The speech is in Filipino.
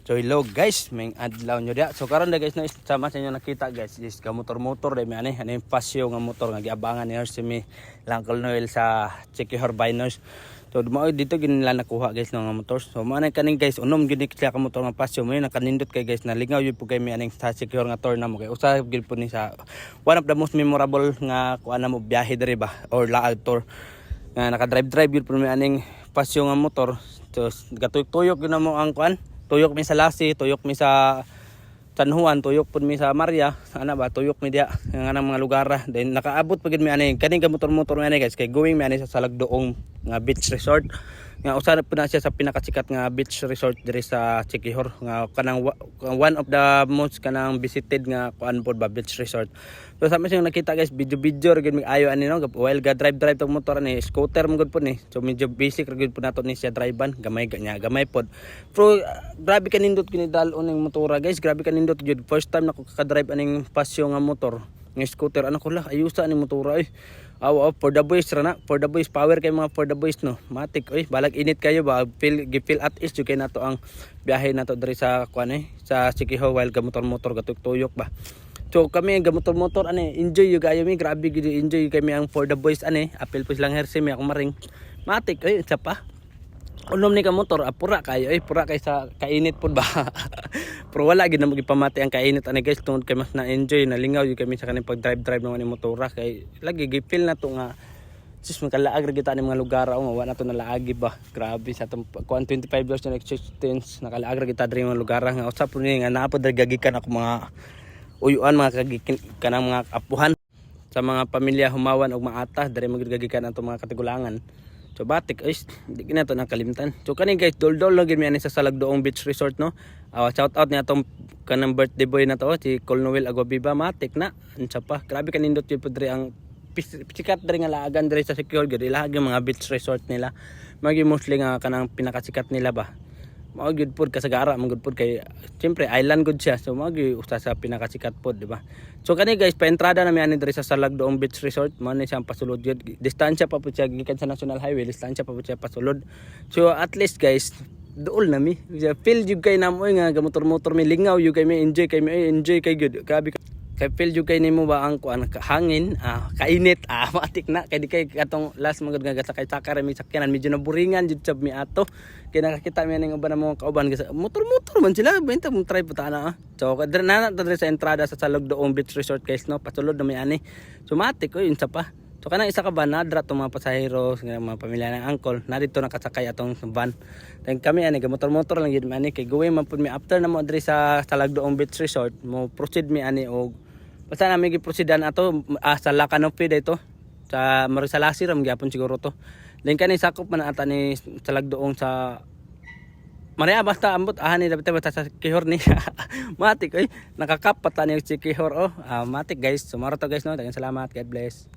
So hello guys, may adlaw nyo dia. So karon guys na sama sa inyo nakita guys is ka motor-motor dai ani ano pasyo nga motor nga giabangan ni si mi Langkol Noel sa Chikihor Biners. So mo dito ginila nakuha guys nga motor. So mo kaning guys unom gid siya ka motor nga pasyo mo nakanindot kay guys na lingaw yun po kay mi aning sa Chikihor nga tour na mo kay usa gid po ni sa one of the most memorable nga kuan na mo biyahe diri ba or laag tour. Nga naka-drive yun po mi aning pasyo nga motor. So gatuyok-tuyok yun na mo ang kuan. Tuyok mi sa Lasi, tuyok mi sa San Juan, tuyok pud mi sa Maria, ana ba tuyok mi dia nga mga lugar. Then nakaabot pagid mi ani kaning motor-motor mi ani guys kay going mi ani sa Salagdoong nga beach resort. Nga usa na pud na siya sa pinakasikat nga beach resort diri sa Chikihor nga kanang one of the most kanang visited nga kuan pod ba beach resort. So sa mga nakita guys video gid mi ayo ani no while ga drive tong motor ni scooter mo gud pud ni. So medyo basic ra gud pud nato ni siya drivean gamay pod. Pero grabe kanindot kini dalon ning motora guys, grabe kanindot jud. First time nako ka-drive aning pasyo nga motor, nga scooter ano ko la ayusa ni motora eh. Aw for the boys ra na, for the boys power kay mga for the boys no. Matik oy, balag init kayo ba feel at ease jud kay nato ang biyahe nato diri sa kuan sa Chikihor while gamotor-motor gatuk-tuyok ba. So kami gamotor-motor ani enjoy yu gayo mi, grabe gid enjoy kami ang for the boys ani. Apil po silang herse mi ako maring. Matik oy, isa pa. Unom ni ka motor pura kayo pura kay sa kainit pud ba. Pero wala gid na mo gipamati ang kainit ani guys tungod kay mas na enjoy na lingaw yung kami sa kaning pag drive naman ni motora kay lagi gipil na to nga sis makalaag ra kita ni mga lugar nga wala na to nalaagi ba. Grabe sa tong 25 years na existence nakalaag ra kita diri mga lugar nga usap pud ni nga naapod gagikan ako mga uyuan mga kagikan kanang mga apuhan sa mga pamilya humawan og maata diri magigagikan ato mga katigulangan. So batik is di na to nakalimtan. So kani guys dol-dol lang gid mi ani sa Salagdoong Beach Resort no. Shout out ni atong kanang birthday boy na to si Colnoel Aguaviva matik na unsa pa. Grabe kanindot yun pudre ang sikat diri nga laagan diri sa Chikihor gid ilahag yung mga beach resort nila. Magi mostly nga kanang pinakasikat nila ba. Mao gyud pud kasagara man gyud pud kay siyempre island gud siya. So mao gyud usa sa pinakasikat pud di ba. So kani guys pa entrada na mi ani diri sa Salagdoong Beach Resort man ni siyang pasulod gyud. Distansya pa pud siya gikan sa National Highway, distansya pa pud siya pasulod. So at least guys duol na mi. Feel jud kay namoy nga gamotor-motor mi lingaw jud kay mi enjoy kay gyud. Grabe kay feel jud kay nimo ba ang kuan hangin kainit matik na kay di kay katong last magud nga sakay-sakay mi sakyanan medyo naburingan jud sab mi ato kay nakakita mi ning uban mga kauban kasi motor-motor man sila benta mo try puta na so kadre na diri sa entrada sa Salagdoong Beach Resort guys no pasulod na mi ani so matik oy unsa pa so kana isa ka ba nadra tong mga pasahero nga mga pamilya ng angkol na dito nakasakay atong van then kami ani motor-motor lang gid mi ani kay gawin man pud mi after na mo diri sa Salagdoong Beach Resort mo proceed mi ani og basta namin giproceedan ato sa La Canopy dito sa Marisalasi ram gyapon siguro to. Then kani sakop man ata ni Salagdoong sa Maria basta ambot ni dapat basta sa Chikihor ni. Matik nakakap pata ni Chikihor matik guys. Sumaro to guys no. Daghang salamat. God bless.